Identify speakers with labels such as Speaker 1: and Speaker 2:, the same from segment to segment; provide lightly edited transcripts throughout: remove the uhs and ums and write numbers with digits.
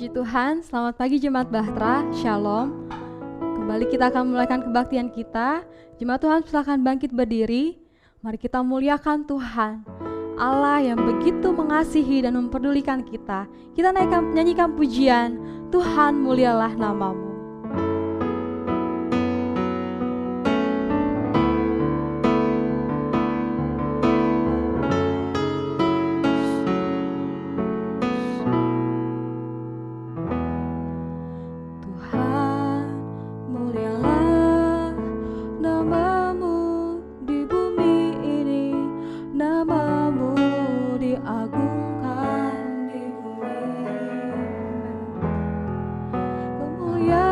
Speaker 1: Puji Tuhan, selamat pagi Jemaat Bahtera, Shalom. Kembali kita akan memulaikan kebaktian kita. Jemaat Tuhan silakan bangkit berdiri. Mari kita muliakan Tuhan, Allah yang begitu mengasihi dan memperdulikan kita. Kita nyanyikan pujian, Tuhan mulialah namamu. Kemuliaan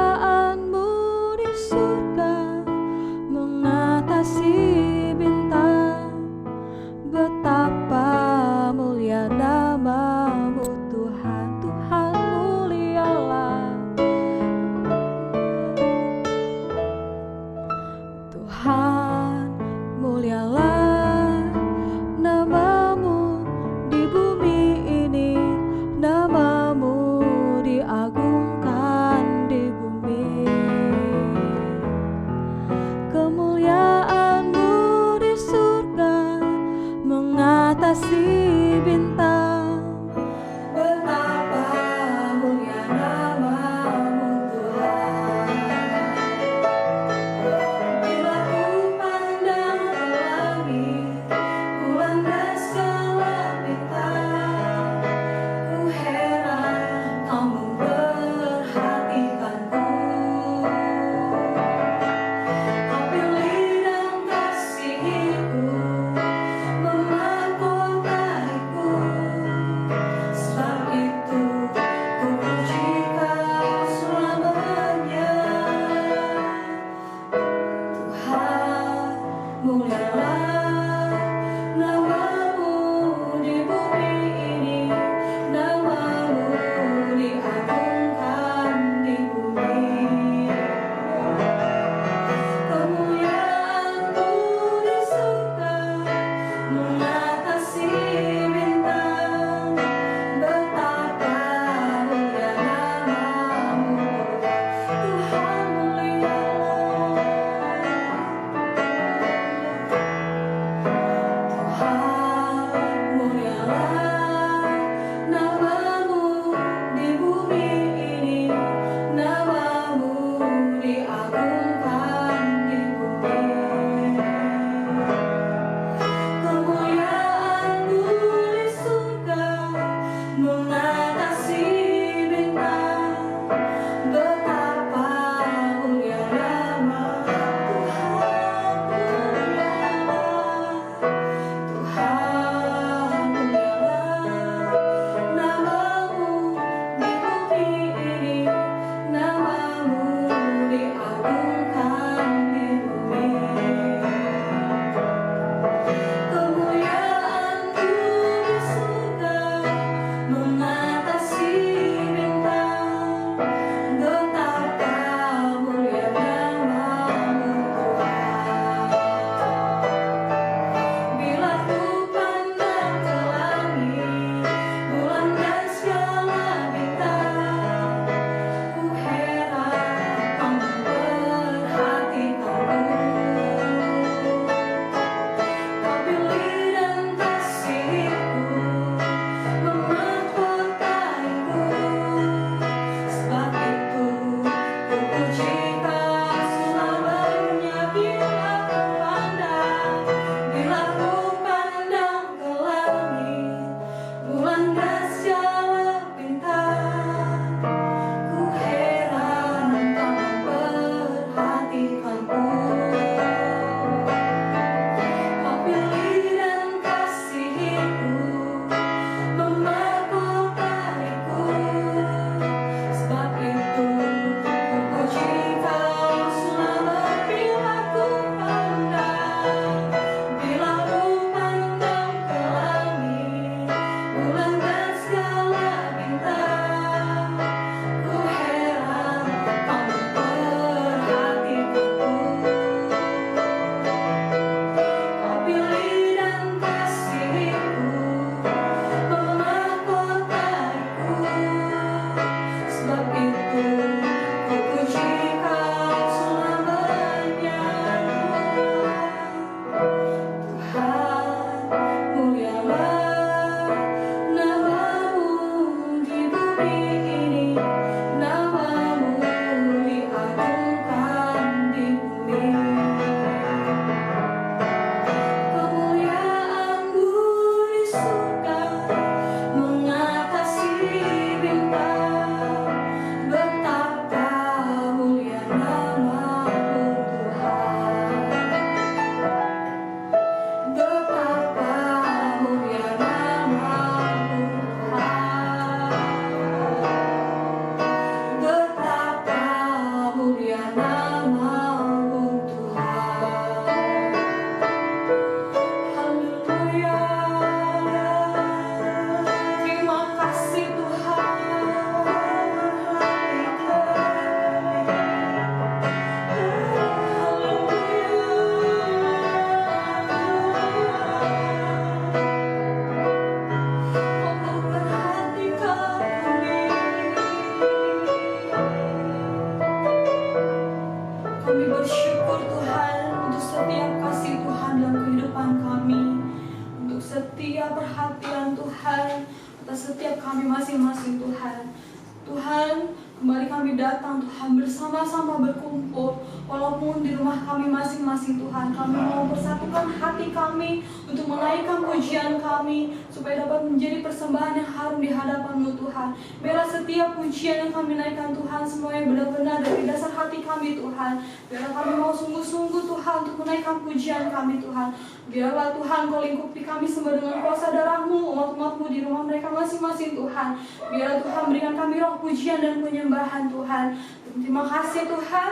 Speaker 1: kami datang Tuhan bersama-sama berkumpul, walaupun di rumah kami masing-masing Tuhan, kami mau bersatukan hati kami untuk menaikkan pujian kami, supaya dapat menjadi persembahan yang harum di hadapan-Mu Tuhan. Biarlah setiap pujian yang kami naikkan Tuhan, semuanya benar-benar dari dasar hati kami Tuhan. Biarlah kami mau sungguh-sungguh Tuhan untuk menaikkan pujian kami Tuhan. Biarlah Tuhan Kau lingkupi kami semua dengan kuasa darah-Mu, umat-umat-Mu di rumah mereka masing-masing Tuhan. Biarlah Tuhan berikan kami roh pujian dan penyembahan Tuhan. Terima kasih Tuhan.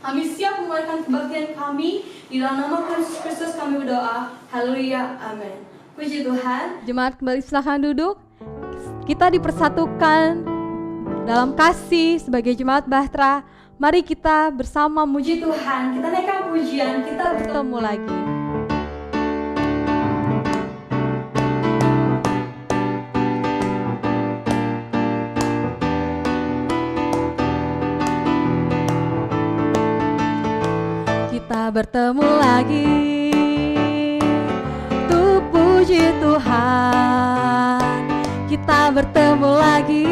Speaker 1: Kami siap memulaikan kebaktian kami. Di dalam nama Yesus Kristus kami berdoa. Haleluya. Amin. Puji Tuhan. Jemaat kembali silakan duduk. Kita dipersatukan dalam kasih sebagai jemaat Bahtera. Mari kita bersama muji Tuhan. Kita naikkan pujian. Kita bertemu lagi. Kita bertemu lagi, tuh puji Tuhan. Kita bertemu lagi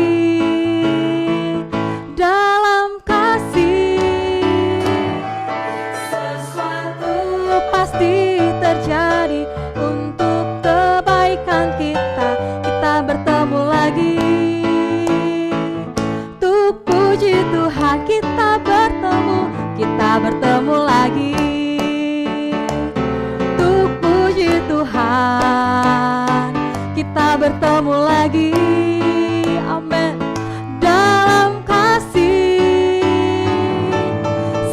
Speaker 1: dalam kasih. Sesuatu pasti terjadi untuk kebaikan kita. Kita bertemu lagi, tuh puji Tuhan. Kita bertemu lagi, tuh puji Tuhan. Kita bertemu lagi, amin, dalam kasih.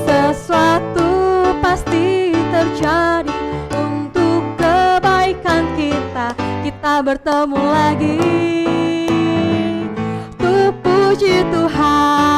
Speaker 1: Sesuatu pasti terjadi untuk kebaikan kita. Kita bertemu lagi, tuh puji Tuhan.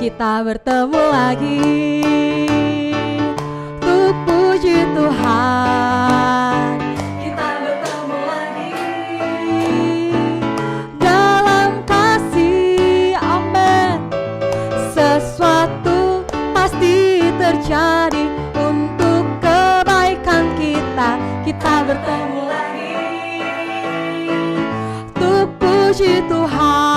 Speaker 1: Kita bertemu lagi, tuh puji Tuhan. Kita bertemu lagi dalam kasih, amin. Sesuatu pasti terjadi untuk kebaikan kita. Kita bertemu lagi, tuh puji Tuhan.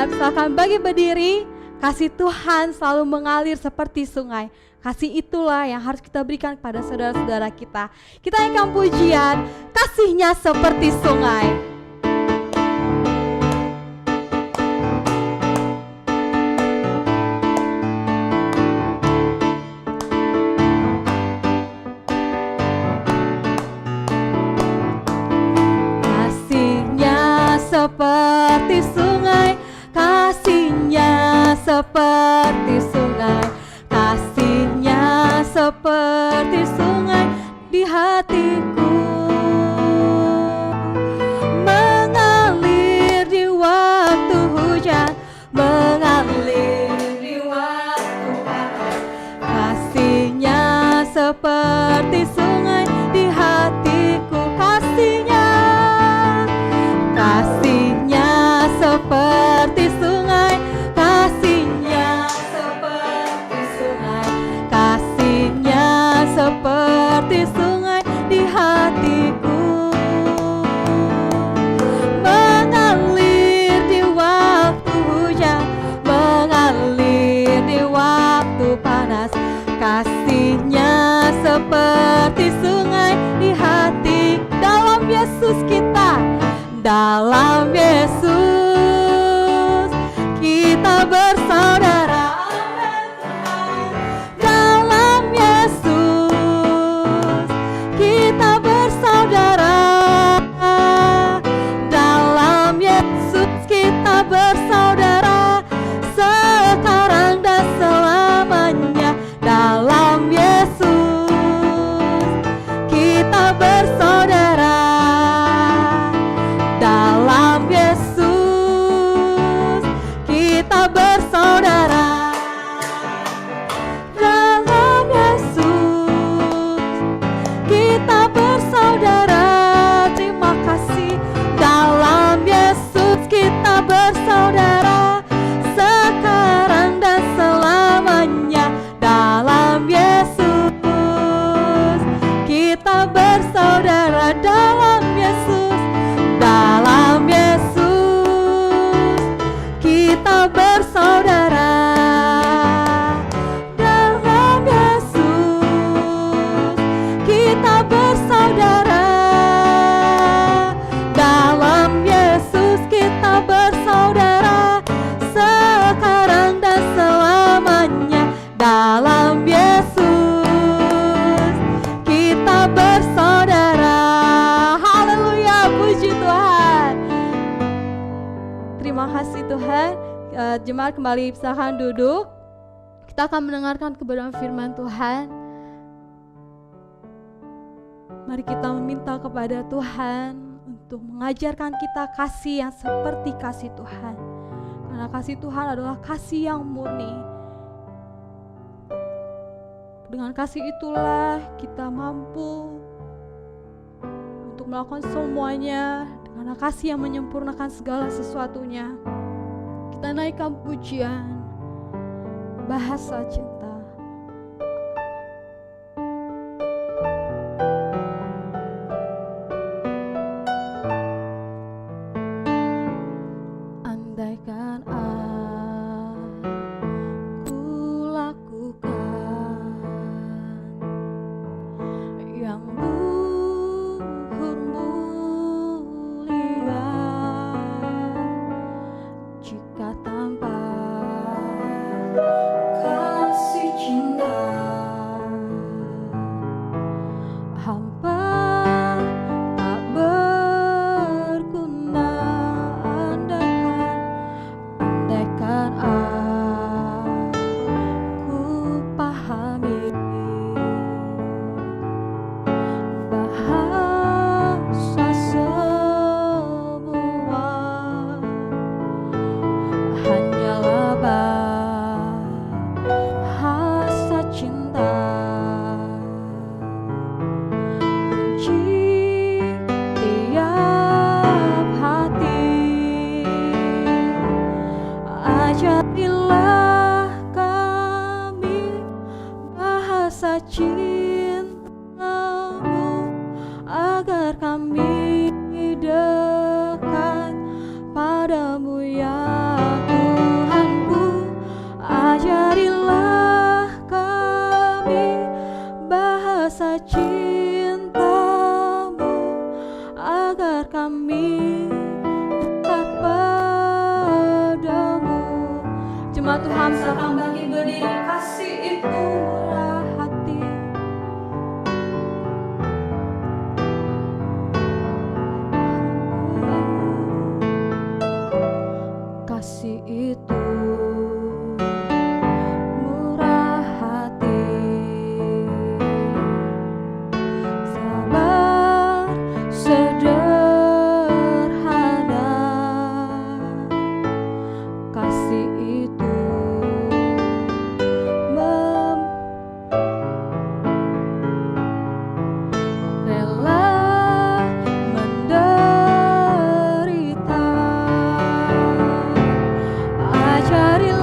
Speaker 1: Silakan bagi berdiri. Kasih Tuhan selalu mengalir seperti sungai. Kasih itulah yang harus kita berikan kepada saudara-saudara kita. Kita naikkan pujian, kasihnya seperti sungai. Kasihnya seperti sungai. Kasihnya seperti sungai, kasihnya seperti sungai di hatiku, mengalir di waktu hujan, mengalir di waktu panas. Kasihnya seperti sungai di hatiku, kasihnya seperti sungai, kasihnya seperti sungai, kasihnya seperti sungai di hatiku, mengalir di dalam Yesus kita bersaudara. Dalam Yesus kita bersaudara. Dalam Yesus kita bersaudara sekarang dan selamanya. Dalam Yesus kita bersaudara. Dalam Yesus kita bersaudara. Dalam Yesus kita bersaudara. Terima kasih. Dalam Yesus kita bersaudara sekarang dan selamanya. Dalam Yesus kita bersaudara. Dalam Yesus, dalam Yesus kita bersaudara. Dalam Yesus kita bersaudara. Dalam Yesus kita bersaudara sekarang dan selamanya. Dalam Yesus kita bersaudara. Haleluya, puji Tuhan. Terima kasih Tuhan. Jemaat kembali silakan duduk. Kita akan mendengarkan kebenaran firman Tuhan. Mari kita meminta kepada Tuhan untuk mengajarkan kita kasih yang seperti kasih Tuhan. Karena kasih Tuhan adalah kasih yang murni. Dengan kasih itulah kita mampu untuk melakukan semuanya. Karena kasih yang menyempurnakan segala sesuatunya. Kita naikkan pujian, bahasa cinta. Andaikan aku lakukan yang luhur mulia, jika tanpa kasih cinta hampa tak berguna. Andaikan aku pahami bahasa semua hanyalah bahasa cinta. Kunci tiap hati, ajarilah kami bahasa cinta-Mu agar kami dekat padamu ya Tuhanku. Ajarilah kami bahasa cinta-Mu agar kami dekat padamu. Jemaat Tuhan, silakan bangkit berdiri. Kasih itu murah hati. Kasih itu murah hati, sabar sederhana. Kasih itu rela menderita. Ajarilah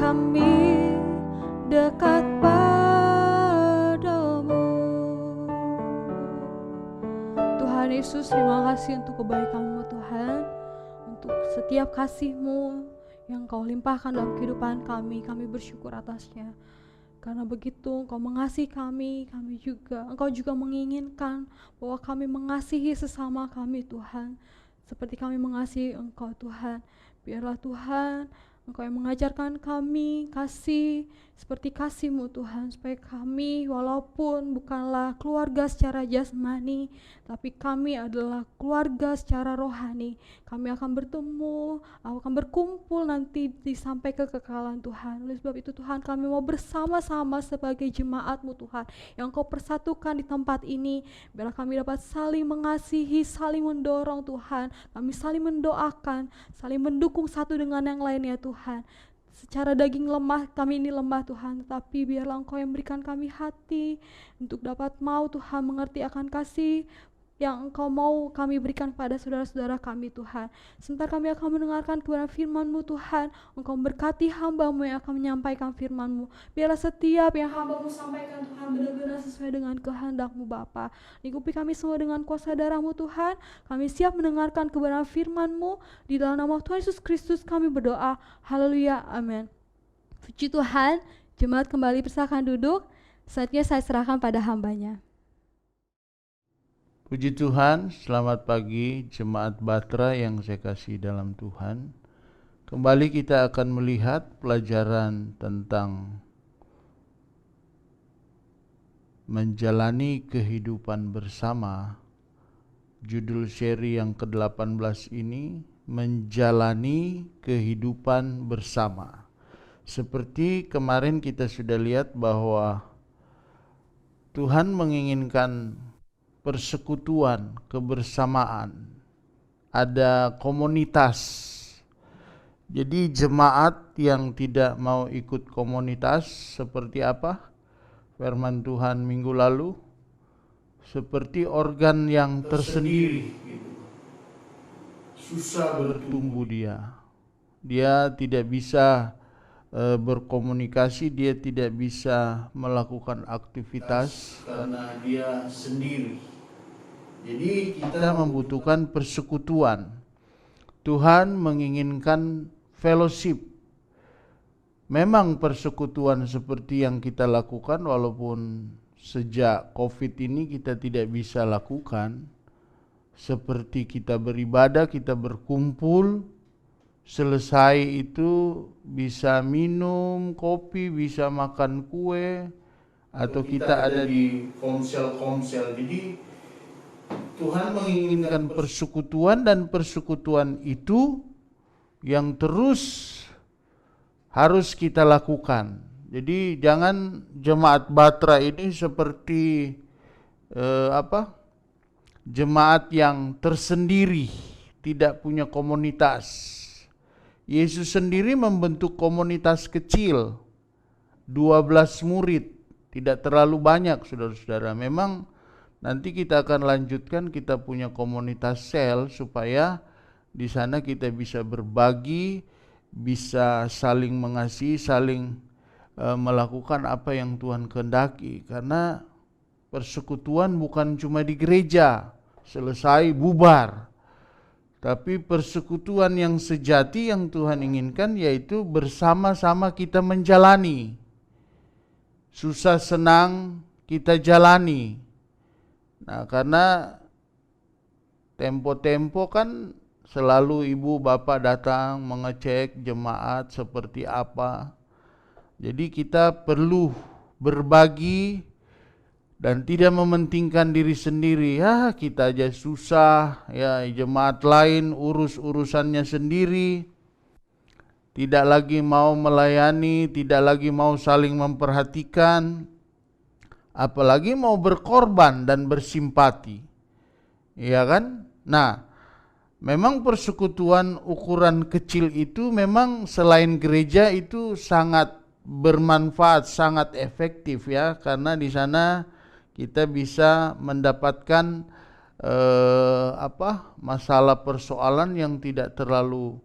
Speaker 1: kami dekat padamu. Tuhan Yesus, terima kasih untuk kebaikan-Mu Tuhan, untuk setiap kasih-Mu yang Kau limpahkan dalam kehidupan kami. Kami bersyukur atasnya. Karena begitu Engkau mengasihi kami juga, Engkau juga menginginkan bahwa kami mengasihi sesama kami Tuhan, seperti kami mengasihi Engkau Tuhan. Biarlah Tuhan Engkau yang mengajarkan kami kasih seperti kasih-Mu Tuhan, supaya kami walaupun bukanlah keluarga secara jasmani, tapi kami adalah keluarga secara rohani. Kami akan bertemu, akan berkumpul nanti sampai kekekalan Tuhan. Oleh sebab itu Tuhan, kami mau bersama-sama sebagai jemaat-Mu Tuhan, yang Kau persatukan di tempat ini. Biarlah kami dapat saling mengasihi, saling mendorong Tuhan. Kami saling mendoakan, saling mendukung satu dengan yang lain ya Tuhan. Secara daging lemah, kami ini lemah Tuhan, tetapi biarlah Engkau yang berikan kami hati untuk dapat mau Tuhan mengerti akan kasih yang Engkau mau kami berikan pada saudara-saudara kami Tuhan. Sebentar kami akan mendengarkan kebenaran firman-Mu Tuhan. Engkau memberkati hamba-Mu yang akan menyampaikan firman-Mu. Biarlah setiap yang hamba-Mu sampaikan Tuhan benar-benar sesuai dengan kehendak-Mu Bapa. Lingkupi kami semua dengan kuasa darah-Mu Tuhan. Kami siap mendengarkan kebenaran firman-Mu. Di dalam nama Tuhan Yesus Kristus kami berdoa. Haleluya, amin. Puji Tuhan, jemaat kembali persilakan duduk. Saatnya saya serahkan pada hambanya.
Speaker 2: Puji Tuhan, selamat pagi jemaat Batra yang saya kasih dalam Tuhan. Kembali kita akan melihat pelajaran tentang menjalani kehidupan bersama. Judul seri yang ke-18 ini, menjalani kehidupan bersama. Seperti kemarin kita sudah lihat bahwa Tuhan menginginkan persekutuan, kebersamaan, ada komunitas. Jadi jemaat yang tidak mau ikut komunitas seperti apa? Firman Tuhan minggu lalu, seperti organ yang tersendiri, susah bertumbuh dia. Dia tidak bisa berkomunikasi, dia tidak bisa melakukan aktivitas karena dia sendiri. Jadi kita membutuhkan persekutuan. Tuhan menginginkan fellowship. Memang persekutuan seperti yang kita lakukan, walaupun sejak COVID ini kita tidak bisa lakukan. Seperti kita beribadah, kita berkumpul, selesai itu bisa minum kopi, bisa makan kue, atau kita ada di komsel-komsel. Jadi Tuhan menginginkan persekutuan, dan persekutuan itu yang terus harus kita lakukan. Jadi jangan jemaat Batra ini seperti jemaat yang tersendiri, tidak punya komunitas. Yesus sendiri membentuk komunitas kecil, 12 murid, tidak terlalu banyak saudara-saudara. Memang nanti kita akan lanjutkan, kita punya komunitas sel supaya di sana kita bisa berbagi, bisa saling mengasihi, saling melakukan apa yang Tuhan kehendaki. Karena persekutuan bukan cuma di gereja, selesai bubar. Tapi persekutuan yang sejati yang Tuhan inginkan yaitu bersama-sama kita menjalani. Susah senang kita jalani. Nah, karena tempo-tempo kan selalu ibu bapak datang mengecek jemaat seperti apa. Jadi kita perlu berbagi dan tidak mementingkan diri sendiri. Ya kita aja susah, ya jemaat lain urus-urusannya sendiri. Tidak lagi mau melayani, tidak lagi mau saling memperhatikan, apalagi mau berkorban dan bersimpati. Ya kan? Nah, memang persekutuan ukuran kecil itu memang selain gereja itu sangat bermanfaat, sangat efektif ya, karena di sana kita bisa mendapatkan masalah persoalan yang tidak terlalu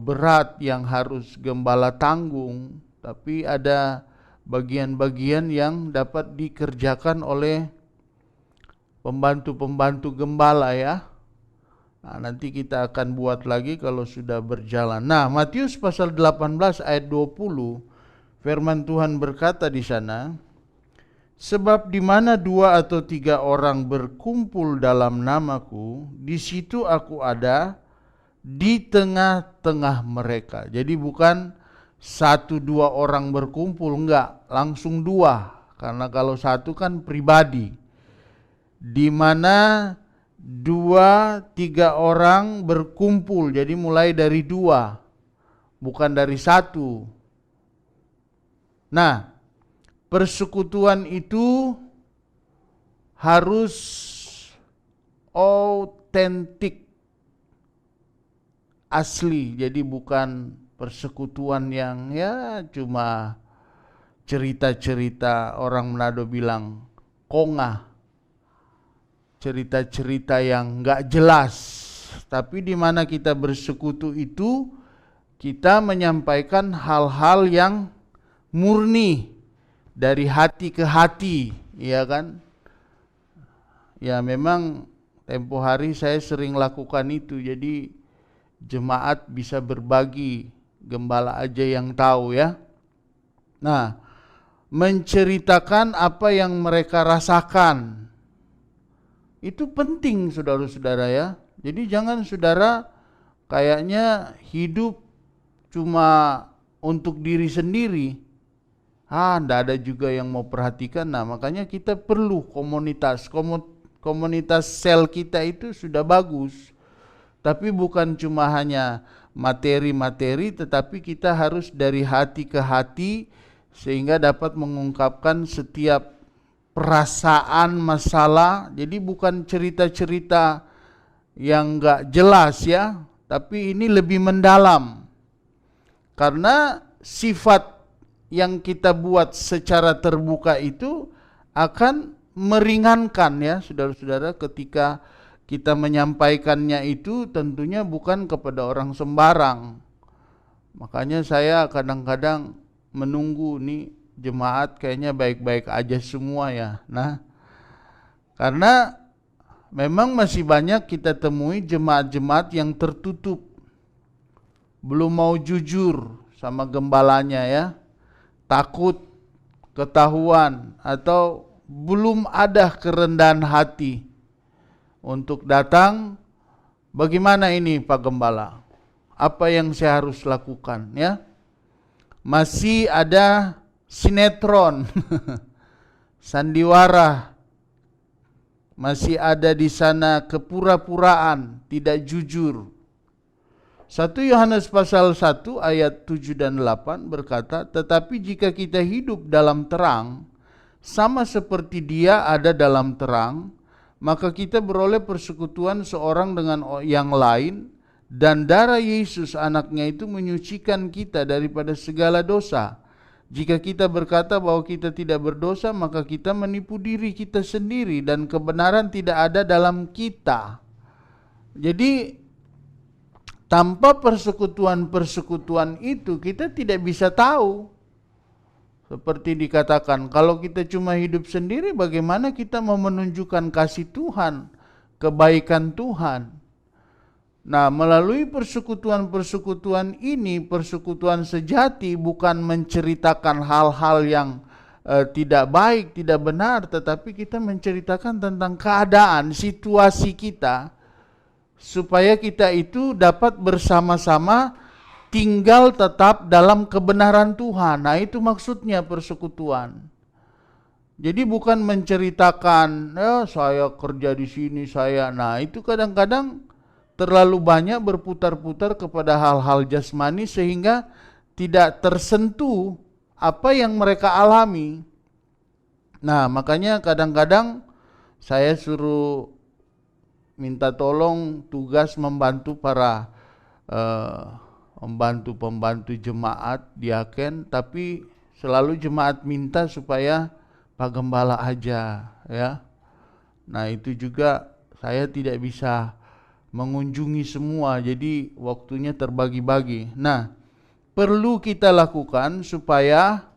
Speaker 2: berat yang harus gembala tanggung, tapi ada bagian-bagian yang dapat dikerjakan oleh pembantu-pembantu gembala ya. Nah, nanti kita akan buat lagi kalau sudah berjalan. Nah, Matius pasal 18 ayat 20, firman Tuhan berkata di sana, sebab di mana 2 atau 3 orang berkumpul dalam namaku, di situ aku ada di tengah-tengah mereka. Jadi bukan 1-2 orang berkumpul, enggak, langsung 2. Karena kalau 1 kan pribadi. Di mana 2-3 orang berkumpul, jadi mulai dari 2, bukan dari 1. Nah, persekutuan itu harus autentik, asli. Jadi bukan persekutuan yang ya cuma cerita-cerita, orang Manado bilang kongah, cerita-cerita yang enggak jelas. Tapi di mana kita bersekutu itu kita menyampaikan hal-hal yang murni dari hati ke hati, ya kan? Ya memang tempo hari saya sering lakukan itu. Jadi jemaat bisa berbagi, gembala aja yang tahu ya. Nah, menceritakan apa yang mereka rasakan itu penting, saudara-saudara ya. Jadi jangan saudara kayaknya hidup cuma untuk diri sendiri. Enggak ada juga yang mau perhatikan. Nah, makanya kita perlu komunitas. Komunitas sel kita itu sudah bagus. Tapi bukan cuma hanya materi-materi, tetapi kita harus dari hati ke hati sehingga dapat mengungkapkan setiap perasaan, masalah. Jadi bukan cerita-cerita yang enggak jelas ya, tapi ini lebih mendalam. Karena sifat yang kita buat secara terbuka itu akan meringankan ya saudara-saudara, ketika kita menyampaikannya itu tentunya bukan kepada orang sembarang. Makanya saya kadang-kadang menunggu nih, jemaat kayaknya baik-baik aja semua ya. Nah, karena memang masih banyak kita temui jemaat-jemaat yang tertutup, belum mau jujur sama gembalanya ya, takut ketahuan, atau belum ada kerendahan hati untuk datang. Bagaimana ini Pak Gembala? Apa yang saya harus lakukan ya? Masih ada sinetron, sandiwara, masih ada di sana kepura-puraan, tidak jujur. 1 Yohanes pasal 1 ayat 7 dan 8 berkata, tetapi jika kita hidup dalam terang, sama seperti Dia ada dalam terang, maka kita beroleh persekutuan seorang dengan yang lain, dan darah Yesus anaknya itu menyucikan kita daripada segala dosa. Jika kita berkata bahwa kita tidak berdosa, maka kita menipu diri kita sendiri dan kebenaran tidak ada dalam kita. Jadi tanpa persekutuan-persekutuan itu kita tidak bisa tahu. Seperti dikatakan, kalau kita cuma hidup sendiri, bagaimana kita mau menunjukkan kasih Tuhan, kebaikan Tuhan? Nah, melalui persekutuan-persekutuan ini, persekutuan sejati bukan menceritakan hal-hal yang tidak baik, tidak benar, tetapi kita menceritakan tentang keadaan, situasi kita, supaya kita itu dapat bersama-sama tinggal tetap dalam kebenaran Tuhan. Nah, itu maksudnya persekutuan. Jadi bukan menceritakan, saya kerja di sini, saya. Nah, itu kadang-kadang terlalu banyak berputar-putar kepada hal-hal jasmani sehingga tidak tersentuh apa yang mereka alami. Nah, makanya kadang-kadang saya suruh minta tolong tugas membantu para pembantu jemaat, diaken, tapi selalu jemaat minta supaya Pak Gembala aja ya. Nah, itu juga saya tidak bisa mengunjungi semua, jadi waktunya terbagi-bagi. Nah, perlu kita lakukan supaya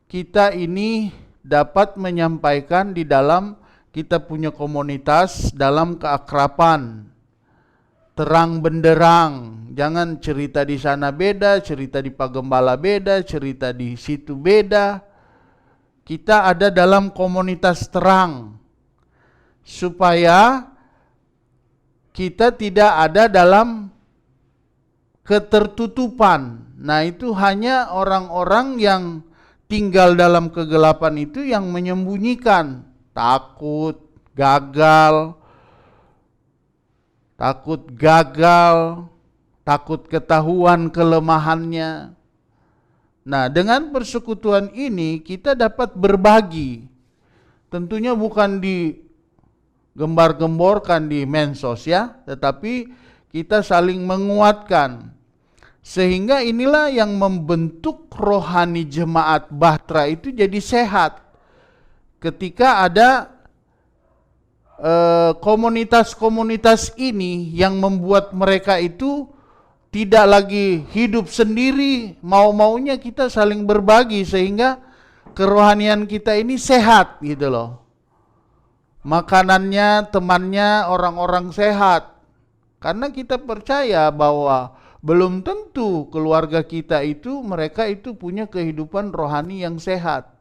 Speaker 2: kita ini dapat menyampaikan di dalam kita punya komunitas dalam keakraban, terang benderang. Jangan cerita di sana beda, cerita di Pagembala beda, cerita di situ beda. Kita ada dalam komunitas terang, supaya kita tidak ada dalam ketertutupan. Nah, itu hanya orang-orang yang tinggal dalam kegelapan itu yang menyembunyikan, takut gagal, takut ketahuan kelemahannya. Nah, dengan persekutuan ini kita dapat berbagi. Tentunya bukan digembar-gemborkan di medsos ya, tetapi kita saling menguatkan. Sehingga inilah yang membentuk rohani jemaat Bahtera itu jadi sehat. Ketika ada komunitas-komunitas ini yang membuat mereka itu tidak lagi hidup sendiri, mau-maunya kita saling berbagi sehingga kerohanian kita ini sehat gitu loh. Makanannya, temannya orang-orang sehat. Karena kita percaya bahwa belum tentu keluarga kita itu, mereka itu punya kehidupan rohani yang sehat.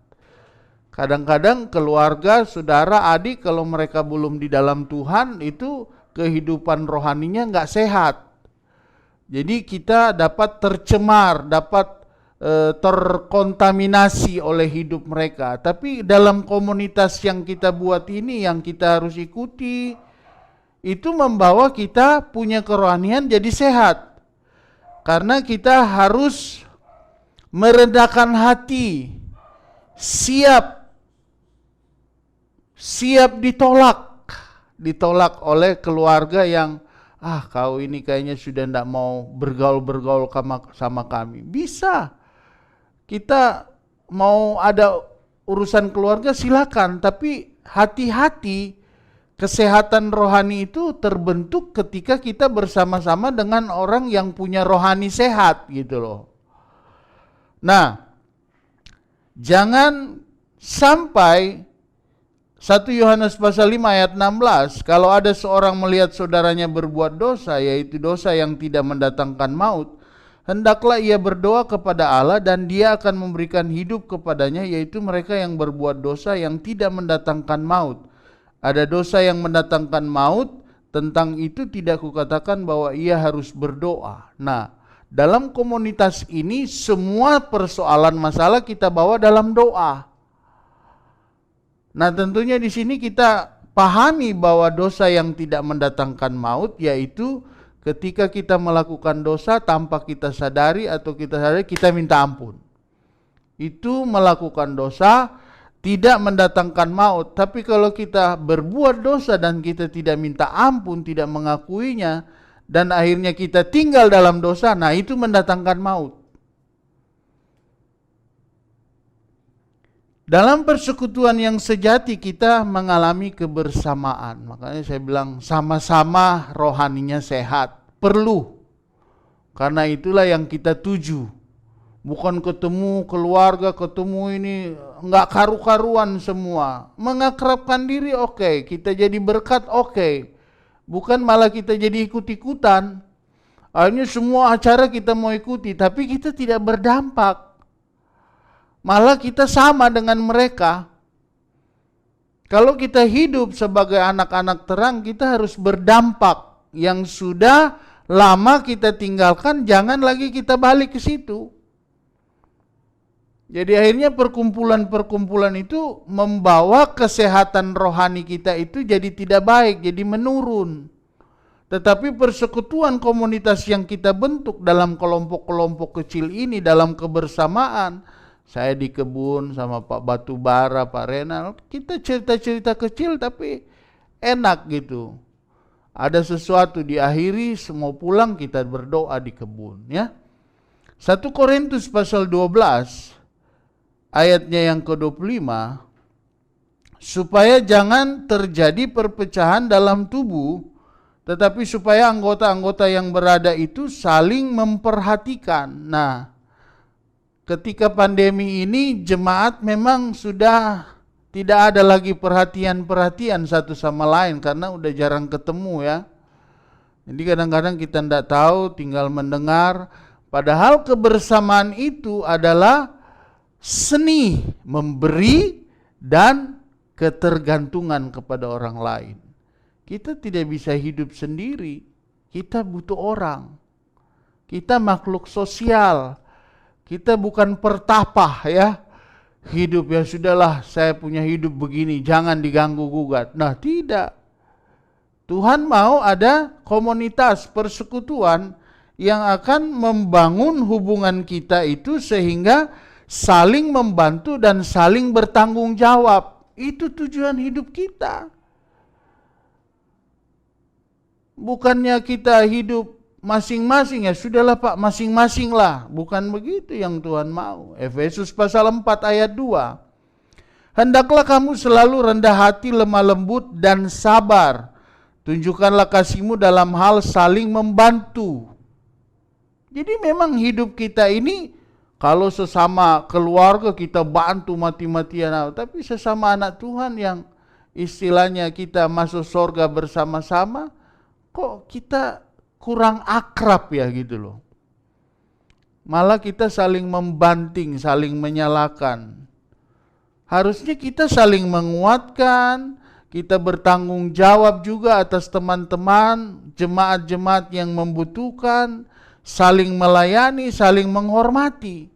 Speaker 2: Kadang-kadang keluarga, saudara, adik kalau mereka belum di dalam Tuhan itu kehidupan rohaninya nggak sehat. Jadi kita dapat tercemar, dapat terkontaminasi oleh hidup mereka. Tapi dalam komunitas yang kita buat ini, yang kita harus ikuti, itu membawa kita punya kerohanian jadi sehat. Karena kita harus merendahkan hati, siap ditolak oleh keluarga yang kau ini kayaknya sudah tidak mau bergaul sama kami. Bisa kita mau ada urusan keluarga silakan, tapi hati-hati, kesehatan rohani itu terbentuk ketika kita bersama-sama dengan orang yang punya rohani sehat gitu loh. Nah, jangan sampai 1 Yohanes pasal 5 ayat 16, kalau ada seorang melihat saudaranya berbuat dosa, yaitu dosa yang tidak mendatangkan maut, hendaklah ia berdoa kepada Allah dan Dia akan memberikan hidup kepadanya, yaitu mereka yang berbuat dosa yang tidak mendatangkan maut. Ada dosa yang mendatangkan maut, tentang itu tidak kukatakan bahwa ia harus berdoa. Nah, dalam komunitas ini semua persoalan masalah kita bawa dalam doa. Nah, tentunya di sini kita pahami bahwa dosa yang tidak mendatangkan maut yaitu ketika kita melakukan dosa tanpa kita sadari atau kita sadari kita minta ampun. Itu melakukan dosa tidak mendatangkan maut. Tapi kalau kita berbuat dosa dan kita tidak minta ampun, tidak mengakuinya, dan akhirnya kita tinggal dalam dosa, nah itu mendatangkan maut. Dalam persekutuan yang sejati kita mengalami kebersamaan. Makanya saya bilang sama-sama rohaninya sehat. Perlu. Karena itulah yang kita tuju. Bukan ketemu keluarga, ketemu ini enggak karu-karuan semua. Mengakrabkan diri oke, kita jadi berkat oke. Bukan malah kita jadi ikut-ikutan. Akhirnya semua acara kita mau ikuti, tapi kita tidak berdampak. Malah kita sama dengan mereka. Kalau kita hidup sebagai anak-anak terang, kita harus berdampak. Yang sudah lama kita tinggalkan, jangan lagi kita balik ke situ. Jadi akhirnya perkumpulan-perkumpulan itu membawa kesehatan rohani kita itu jadi tidak baik, jadi menurun. Tetapi persekutuan komunitas yang kita bentuk dalam kelompok-kelompok kecil ini, dalam kebersamaan, saya di kebun sama Pak Batubara, Pak Renal, kita cerita-cerita kecil tapi enak gitu. Ada sesuatu diakhiri, semua pulang kita berdoa di kebun ya. 1 Korintus pasal 12 ayatnya yang ke-25, supaya jangan terjadi perpecahan dalam tubuh, tetapi supaya anggota-anggota yang berada itu saling memperhatikan. Nah, ketika pandemi ini jemaat memang sudah tidak ada lagi perhatian-perhatian satu sama lain karena udah jarang ketemu ya. Jadi kadang-kadang kita tidak tahu, tinggal mendengar. Padahal kebersamaan itu adalah seni memberi dan ketergantungan kepada orang lain. Kita tidak bisa hidup sendiri, kita butuh orang. Kita makhluk sosial, kita bukan pertapah ya. Hidup ya sudahlah, saya punya hidup begini, jangan diganggu gugat. Nah tidak. Tuhan mau ada komunitas persekutuan yang akan membangun hubungan kita itu sehingga saling membantu dan saling bertanggung jawab. Itu tujuan hidup kita. Bukannya kita hidup masing-masing, ya sudahlah Pak, masing-masing lah. Bukan begitu yang Tuhan mau. Efesus pasal 4 ayat 2. Hendaklah kamu selalu rendah hati, lemah lembut dan sabar. Tunjukkanlah kasihmu dalam hal saling membantu. Jadi memang hidup kita ini, kalau sesama keluarga kita bantu mati-matian, tapi sesama anak Tuhan yang istilahnya kita masuk surga bersama-sama, kok kita kurang akrab ya gitu loh. Malah kita saling membanting, saling menyalahkan. Harusnya kita saling menguatkan, kita bertanggung jawab juga atas teman-teman, jemaat-jemaat yang membutuhkan, saling melayani, saling menghormati.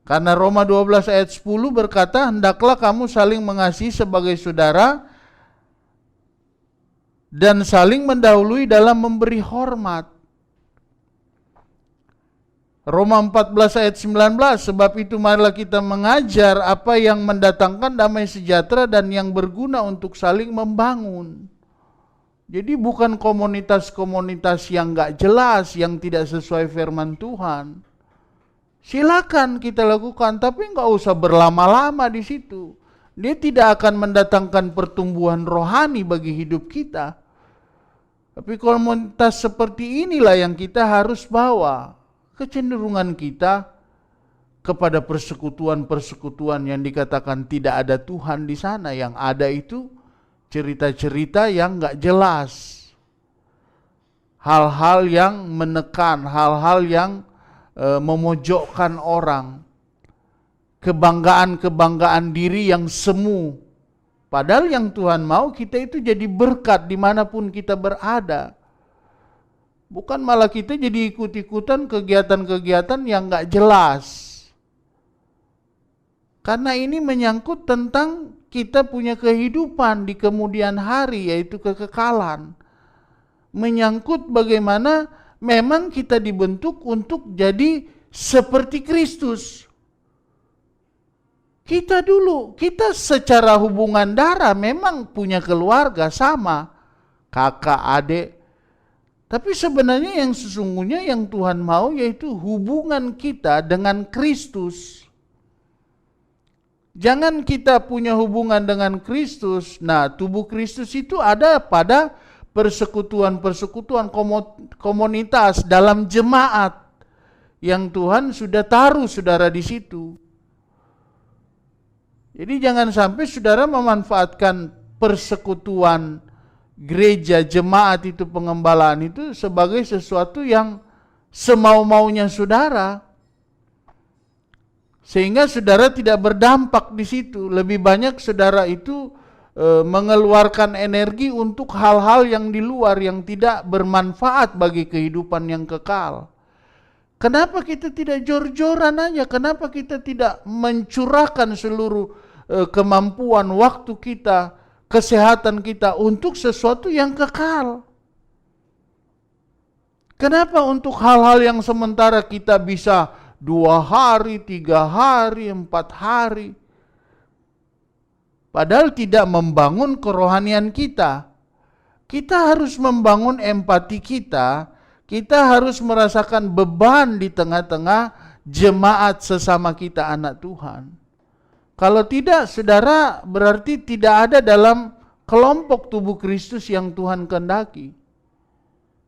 Speaker 2: Karena Roma 12 ayat 10 berkata, hendaklah kamu saling mengasihi sebagai saudara, dan saling mendahului dalam memberi hormat. Roma 14 ayat 19, sebab itu marilah kita mengajar apa yang mendatangkan damai sejahtera dan yang berguna untuk saling membangun. Jadi bukan komunitas-komunitas yang gak jelas, yang tidak sesuai firman Tuhan. Silakan kita lakukan, tapi gak usah berlama-lama di situ. Dia tidak akan mendatangkan pertumbuhan rohani bagi hidup kita. Tapi komunitas seperti inilah yang kita harus bawa. Kecenderungan kita kepada persekutuan-persekutuan yang dikatakan tidak ada Tuhan di sana. Yang ada itu cerita-cerita yang gak jelas. Hal-hal yang menekan, hal-hal yang memojokkan orang. Kebanggaan-kebanggaan diri yang semu. Padahal yang Tuhan mau kita itu jadi berkat dimanapun kita berada. Bukan malah kita jadi ikut-ikutan kegiatan-kegiatan yang gak jelas. Karena ini menyangkut tentang kita punya kehidupan di kemudian hari, yaitu kekekalan. Menyangkut bagaimana memang kita dibentuk untuk jadi seperti Kristus. Kita dulu, kita secara hubungan darah memang punya keluarga sama, kakak, adik. Tapi sebenarnya yang sesungguhnya yang Tuhan mau yaitu hubungan kita dengan Kristus. Jangan kita punya hubungan dengan Kristus. Nah, tubuh Kristus itu ada pada persekutuan-persekutuan komunitas dalam jemaat yang Tuhan sudah taruh saudara di situ. Jadi jangan sampai saudara memanfaatkan persekutuan gereja, jemaat itu, pengembalaan itu sebagai sesuatu yang semau-maunya saudara. Sehingga saudara tidak berdampak di situ. Lebih banyak saudara itu mengeluarkan energi untuk hal-hal yang di luar yang tidak bermanfaat bagi kehidupan yang kekal. Kenapa kita tidak jor-joran aja? Kenapa kita tidak mencurahkan seluruh kemampuan, waktu kita, kesehatan kita untuk sesuatu yang kekal? Kenapa untuk hal-hal yang sementara kita bisa 2 hari, 3 hari, 4 hari, padahal tidak membangun kerohanian kita? Kita harus membangun empati kita. Kita harus merasakan beban di tengah-tengah jemaat sesama kita anak Tuhan. Kalau tidak, saudara berarti tidak ada dalam kelompok tubuh Kristus yang Tuhan kehendaki.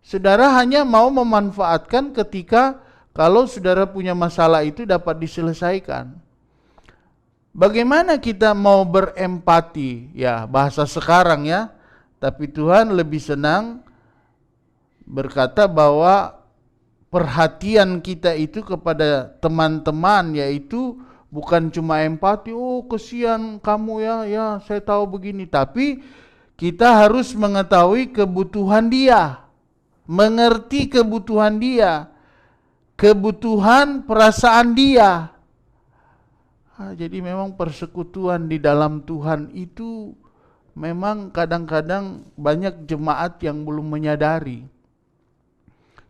Speaker 2: Saudara hanya mau memanfaatkan ketika kalau saudara punya masalah itu dapat diselesaikan. Bagaimana kita mau berempati? Ya, bahasa sekarang ya. Tapi Tuhan lebih senang berkata bahwa perhatian kita itu kepada teman-teman yaitu bukan cuma empati, oh kesian kamu ya saya tahu begini. Tapi kita harus mengetahui kebutuhan dia, mengerti kebutuhan dia, kebutuhan perasaan dia. Jadi memang persekutuan di dalam Tuhan itu memang kadang-kadang banyak jemaat yang belum menyadari.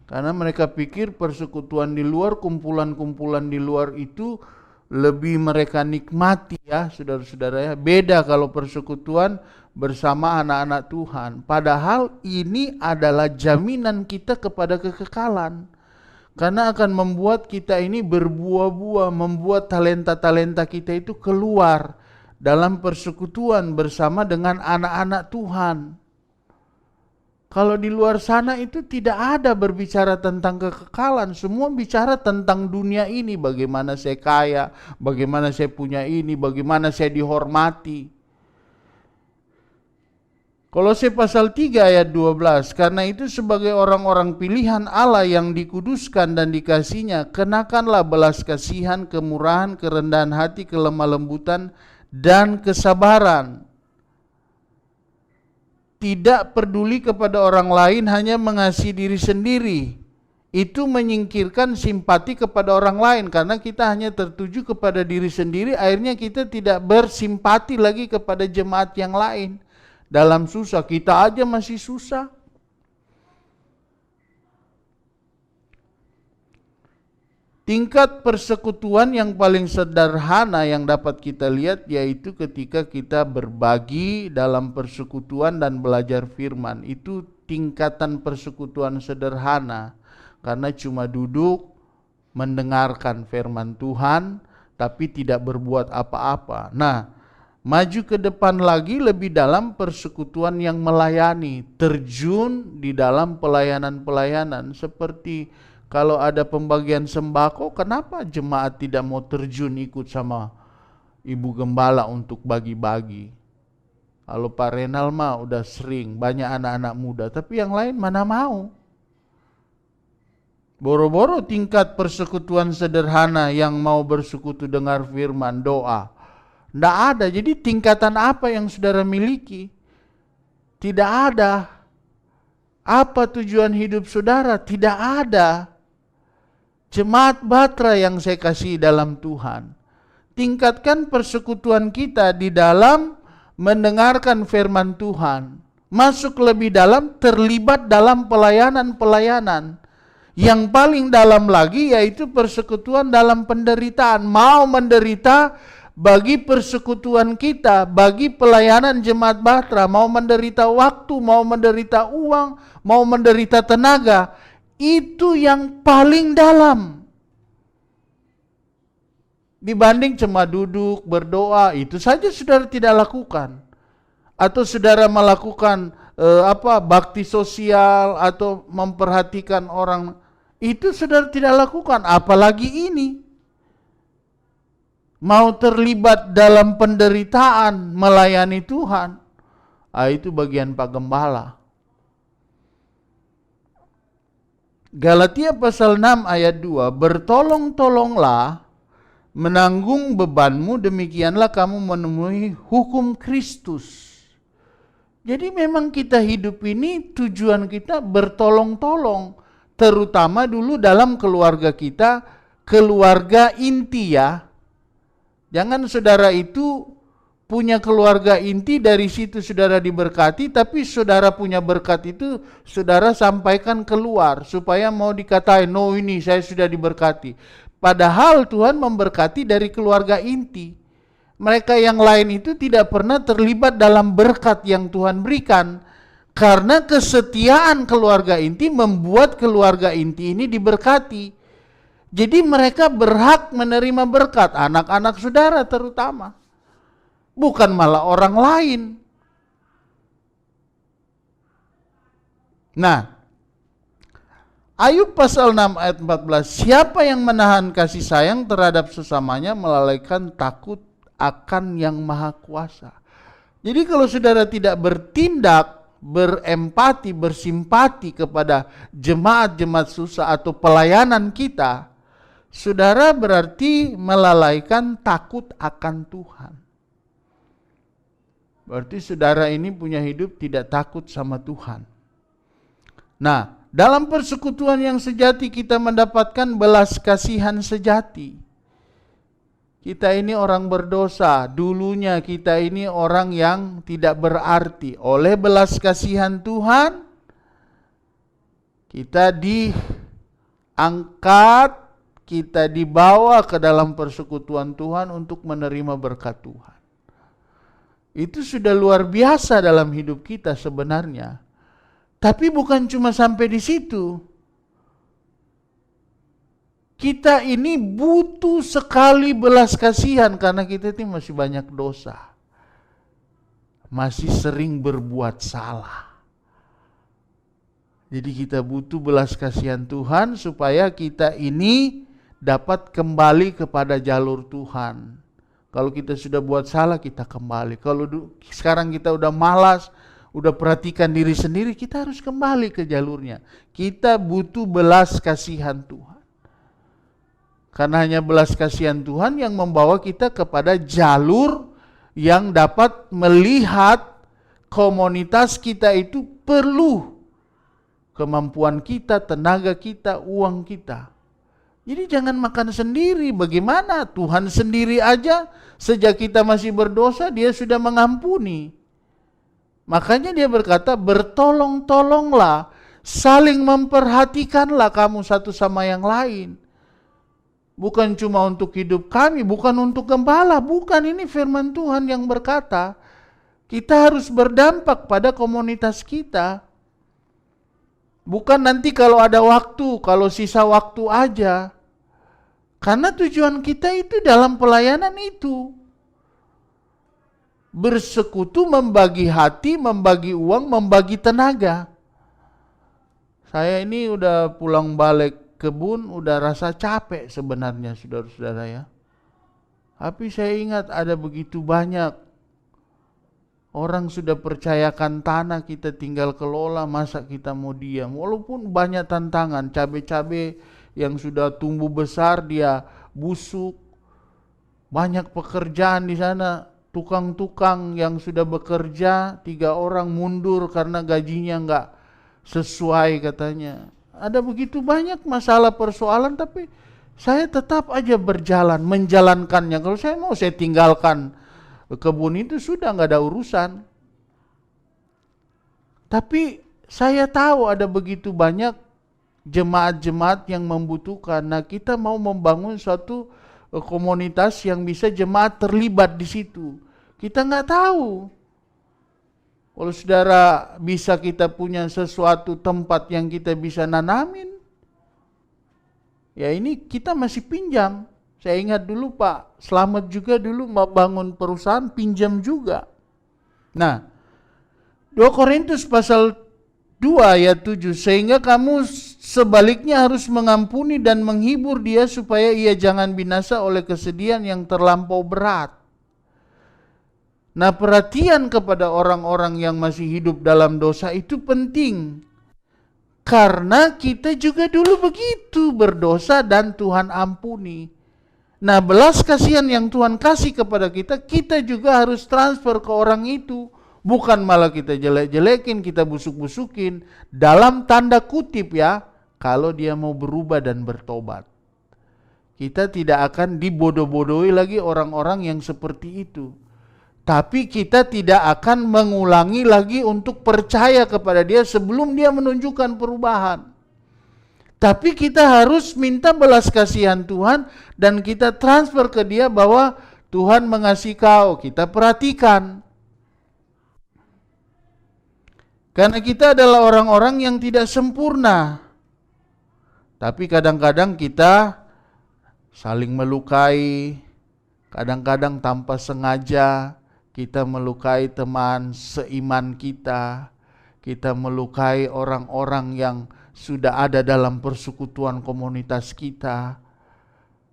Speaker 2: Karena mereka pikir persekutuan di luar, kumpulan-kumpulan di luar itu lebih mereka nikmati ya saudara-saudara ya. Beda kalau persekutuan bersama anak-anak Tuhan. Padahal ini adalah jaminan kita kepada kekekalan. Karena akan membuat kita ini berbuah-buah, membuat talenta-talenta kita itu keluar dalam persekutuan bersama dengan anak-anak Tuhan. Kalau di luar sana itu tidak ada berbicara tentang kekekalan, semua bicara tentang dunia ini, bagaimana saya kaya, bagaimana saya punya ini, bagaimana saya dihormati. Kolose pasal 3 ayat 12, karena itu sebagai orang-orang pilihan Allah yang dikuduskan dan dikasihinya, kenakanlah belas kasihan, kemurahan, kerendahan hati, kelemah lembutan, dan kesabaran. Tidak peduli kepada orang lain, hanya mengasihi diri sendiri. Itu menyingkirkan simpati kepada orang lain, karena kita hanya tertuju kepada diri sendiri, akhirnya kita tidak bersimpati lagi kepada jemaat yang lain. Dalam susah, kita aja masih susah. Tingkat persekutuan yang paling sederhana yang dapat kita lihat yaitu ketika kita berbagi dalam persekutuan dan belajar firman. Itu tingkatan persekutuan sederhana, karena cuma duduk mendengarkan firman Tuhan tapi tidak berbuat apa-apa. Nah, maju ke depan lagi lebih dalam persekutuan yang melayani, terjun di dalam pelayanan-pelayanan. Seperti kalau ada pembagian sembako, kenapa jemaat tidak mau terjun ikut sama Ibu Gembala untuk bagi-bagi? Kalau Pak Renal mah udah sering, banyak anak-anak muda, tapi yang lain mana mau? Boro-boro tingkat persekutuan sederhana yang mau bersekutu dengar firman, doa. Tidak ada. Jadi tingkatan apa yang saudara miliki? Tidak ada. Apa tujuan hidup saudara? Tidak ada. Jemaat Batra yang saya kasih dalam Tuhan, tingkatkan persekutuan kita di dalam mendengarkan firman Tuhan. Masuk lebih dalam, terlibat dalam pelayanan-pelayanan. Yang paling dalam lagi yaitu persekutuan dalam penderitaan. Mau menderita bagi persekutuan kita, bagi pelayanan jemaat Batra, mau menderita waktu, mau menderita uang, mau menderita tenaga, itu yang paling dalam. Dibanding cuma duduk, berdoa, itu saja saudara tidak lakukan. Atau saudara melakukan bakti sosial atau memperhatikan orang, itu saudara tidak lakukan, apalagi ini. Mau terlibat dalam penderitaan, melayani Tuhan, itu bagian Pak Gembala. Galatia pasal 6 ayat 2, bertolong-tolonglah menanggung bebanmu, demikianlah kamu menemui hukum Kristus. Jadi memang kita hidup ini tujuan kita bertolong-tolong, terutama dulu dalam keluarga kita, keluarga inti ya. Jangan saudara itu punya keluarga inti, dari situ saudara diberkati, tapi saudara punya berkat itu saudara sampaikan keluar supaya mau dikatain, no ini saya sudah diberkati. Padahal Tuhan memberkati dari keluarga inti. Mereka yang lain itu tidak pernah terlibat dalam berkat yang Tuhan berikan. Karena kesetiaan keluarga inti membuat keluarga inti ini diberkati. Jadi mereka berhak menerima berkat, anak-anak saudara terutama. Bukan malah orang lain. Nah, Ayub pasal 6 ayat 14, siapa yang menahan kasih sayang terhadap sesamanya melalaikan takut akan yang maha kuasa. Jadi kalau saudara tidak bertindak, berempati, bersimpati kepada jemaat-jemaat susah atau pelayanan kita, saudara berarti melalaikan takut akan Tuhan. Berarti saudara ini punya hidup tidak takut sama Tuhan. Nah, dalam persekutuan yang sejati kita mendapatkan belas kasihan sejati. Kita ini orang berdosa, dulunya kita ini orang yang tidak berarti. Oleh belas kasihan Tuhan, kita diangkat, kita dibawa ke dalam persekutuan Tuhan untuk menerima berkat Tuhan. Itu sudah luar biasa dalam hidup kita sebenarnya. Tapi bukan cuma sampai di situ. Kita ini butuh sekali belas kasihan karena kita ini masih banyak dosa. Masih sering berbuat salah. Jadi kita butuh belas kasihan Tuhan supaya kita ini dapat kembali kepada jalur Tuhan. Kalau kita sudah buat salah, kita kembali. Kalau sekarang kita udah malas, udah perhatikan diri sendiri, kita harus kembali ke jalurnya. Kita butuh belas kasihan Tuhan. Karena hanya belas kasihan Tuhan yang membawa kita kepada jalur yang dapat melihat komunitas kita itu perlu kemampuan kita, tenaga kita, uang kita. Jadi jangan makan sendiri. Bagaimana? Tuhan sendiri aja sejak kita masih berdosa dia sudah mengampuni. Makanya dia berkata, bertolong-tolonglah, saling memperhatikanlah kamu satu sama yang lain. Bukan cuma untuk hidup kami, bukan untuk gembala, bukan, ini firman Tuhan yang berkata, kita harus berdampak pada komunitas kita. Bukan nanti kalau ada waktu, kalau sisa waktu aja. Karena tujuan kita itu dalam pelayanan itu. Bersekutu, membagi hati, membagi uang, membagi tenaga. Saya ini udah pulang balik kebun, udah rasa capek sebenarnya saudara-saudara ya. Tapi saya ingat ada begitu banyak orang sudah percayakan tanah, kita tinggal kelola, masa kita mau diam. Walaupun banyak tantangan, cabai-cabai yang sudah tumbuh besar dia busuk. Banyak pekerjaan di sana, tukang-tukang yang sudah bekerja 3 orang mundur karena gajinya enggak sesuai katanya. Ada begitu banyak masalah persoalan, tapi saya tetap aja berjalan, menjalankannya. Kalau saya mau, saya tinggalkan kebun itu, sudah nggak ada urusan. Tapi saya tahu ada begitu banyak jemaat-jemaat yang membutuhkan. Nah, kita mau membangun suatu komunitas yang bisa jemaat terlibat di situ. Kita nggak tahu. Kalau saudara bisa kita punya sesuatu tempat yang kita bisa nanamin, ya ini kita masih pinjam. Saya ingat dulu Pak Slamet juga dulu mau bangun perusahaan, pinjam juga. Nah, 2 Korintus pasal 2 ayat 7, sehingga kamu sebaliknya harus mengampuni dan menghibur dia supaya ia jangan binasa oleh kesedihan yang terlampau berat. Nah, perhatian kepada orang-orang yang masih hidup dalam dosa itu penting. Karena kita juga dulu begitu berdosa dan Tuhan ampuni. Nah, belas kasihan yang Tuhan kasih kepada kita, kita juga harus transfer ke orang itu. Bukan malah kita jelek-jelekin, kita busuk-busukin. Dalam tanda kutip ya, kalau dia mau berubah dan bertobat. Kita tidak akan dibodoh-bodohi lagi orang-orang yang seperti itu. Tapi kita tidak akan mengulangi lagi untuk percaya kepada dia sebelum dia menunjukkan perubahan. Tapi kita harus minta belas kasihan Tuhan dan kita transfer ke dia bahwa Tuhan mengasihi kau, kita perhatikan. Karena kita adalah orang-orang yang tidak sempurna. Tapi kadang-kadang kita saling melukai, kadang-kadang tanpa sengaja. Kita melukai teman seiman kita melukai orang-orang yang sudah ada dalam persekutuan komunitas kita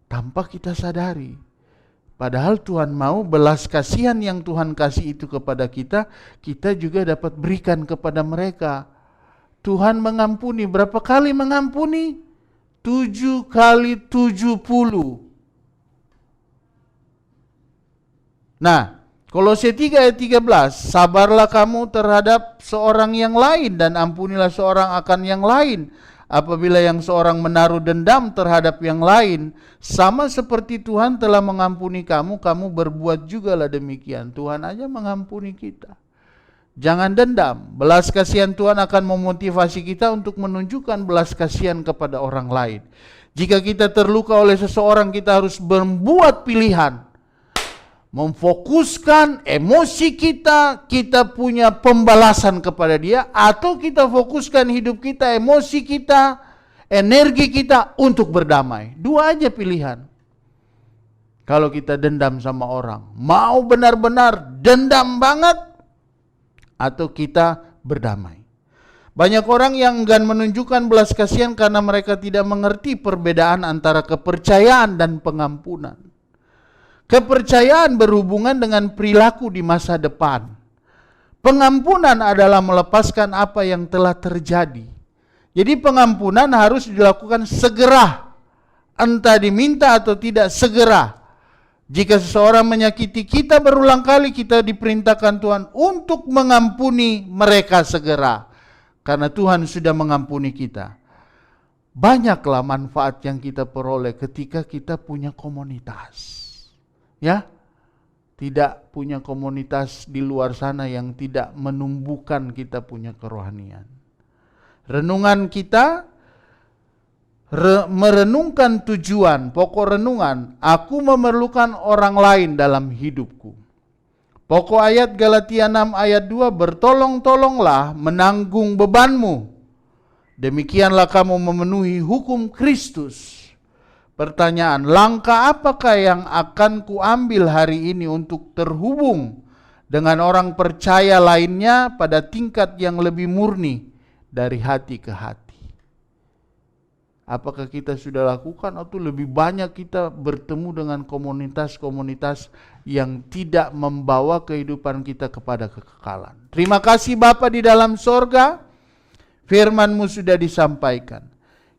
Speaker 2: tanpa kita sadari. Padahal Tuhan mau belas kasihan yang Tuhan kasih itu kepada kita, kita juga dapat berikan kepada mereka. Tuhan mengampuni, berapa kali mengampuni? 7 kali 70. Nah, Kolose 3 ayat 13, sabarlah kamu terhadap seorang yang lain dan ampunilah seorang akan yang lain. Apabila yang seorang menaruh dendam terhadap yang lain, sama seperti Tuhan telah mengampuni kamu, kamu berbuat jugalah demikian. Tuhan aja mengampuni kita. Jangan dendam. Belas kasihan Tuhan akan memotivasi kita untuk menunjukkan belas kasihan kepada orang lain. Jika kita terluka oleh seseorang, kita harus membuat pilihan. Memfokuskan emosi kita, kita punya pembalasan kepada dia, atau kita fokuskan hidup kita, emosi kita, energi kita untuk berdamai. Dua aja pilihan. Kalau kita dendam sama orang, mau benar-benar dendam banget, atau kita berdamai. Banyak orang yang enggan menunjukkan belas kasihan karena mereka tidak mengerti perbedaan antara kepercayaan dan pengampunan. Kepercayaan berhubungan dengan perilaku di masa depan. Pengampunan adalah melepaskan apa yang telah terjadi. Jadi pengampunan harus dilakukan segera. Entah diminta atau tidak, segera. Jika seseorang menyakiti kita berulang kali, kita diperintahkan Tuhan untuk mengampuni mereka segera. Karena Tuhan sudah mengampuni kita. Banyaklah manfaat yang kita peroleh ketika kita punya komunitas. Ya, tidak punya komunitas di luar sana yang tidak menumbuhkan kita punya kerohanian. Renungan kita merenungkan tujuan, pokok renungan, aku memerlukan orang lain dalam hidupku. Pokok ayat Galatia 6 ayat 2, bertolong-tolonglah menanggung bebanmu. Demikianlah kamu memenuhi hukum Kristus. Pertanyaan, langkah apakah yang akan kuambil hari ini untuk terhubung dengan orang percaya lainnya pada tingkat yang lebih murni dari hati ke hati? Apakah kita sudah lakukan atau lebih banyak kita bertemu dengan komunitas-komunitas yang tidak membawa kehidupan kita kepada kekekalan? Terima kasih Bapa di dalam sorga, firman-Mu sudah disampaikan.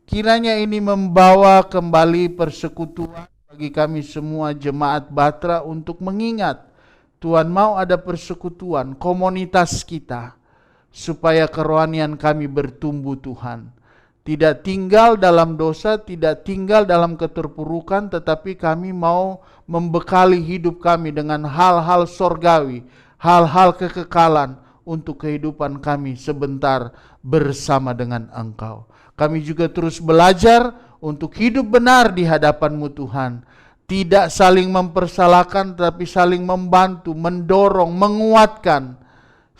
Speaker 2: Kiranya ini membawa kembali persekutuan bagi kami semua jemaat Batra untuk mengingat Tuhan mau ada persekutuan komunitas kita supaya kerohanian kami bertumbuh Tuhan. Tidak tinggal dalam dosa, tidak tinggal dalam keterpurukan, tetapi kami mau membekali hidup kami dengan hal-hal sorgawi, hal-hal kekekalan untuk kehidupan kami sebentar bersama dengan Engkau. Kami juga terus belajar untuk hidup benar di hadapan-Mu Tuhan. Tidak saling mempersalahkan, tapi saling membantu, mendorong, menguatkan.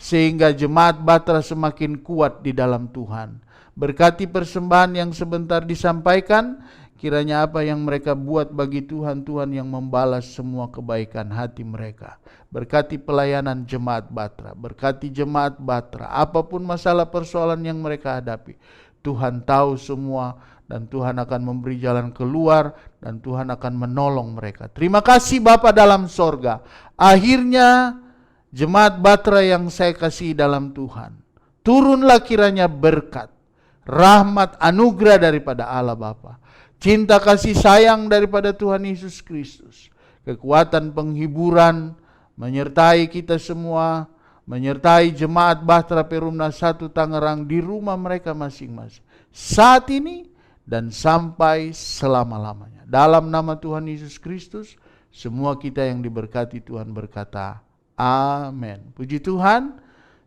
Speaker 2: Sehingga jemaat Batra semakin kuat di dalam Tuhan. Berkati persembahan yang sebentar disampaikan, kiranya apa yang mereka buat bagi Tuhan, Tuhan yang membalas semua kebaikan hati mereka. Berkati pelayanan jemaat Batra, berkati jemaat Batra, apapun masalah persoalan yang mereka hadapi. Tuhan tahu semua dan Tuhan akan memberi jalan keluar dan Tuhan akan menolong mereka. Terima kasih Bapa dalam sorga. Akhirnya jemaat Batra yang saya kasih dalam Tuhan, turunlah kiranya berkat, rahmat, anugerah daripada Allah Bapa, cinta kasih sayang daripada Tuhan Yesus Kristus, kekuatan penghiburan menyertai kita semua, menyertai jemaat Batra Perumna 1 Tangerang di rumah mereka masing-masing, saat ini dan sampai selama-lamanya. Dalam nama Tuhan Yesus Kristus, semua kita yang diberkati Tuhan berkata, amin. Puji Tuhan.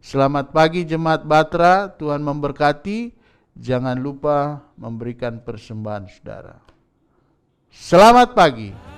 Speaker 2: Selamat pagi jemaat Batra, Tuhan memberkati. Jangan lupa memberikan persembahan saudara. Selamat pagi.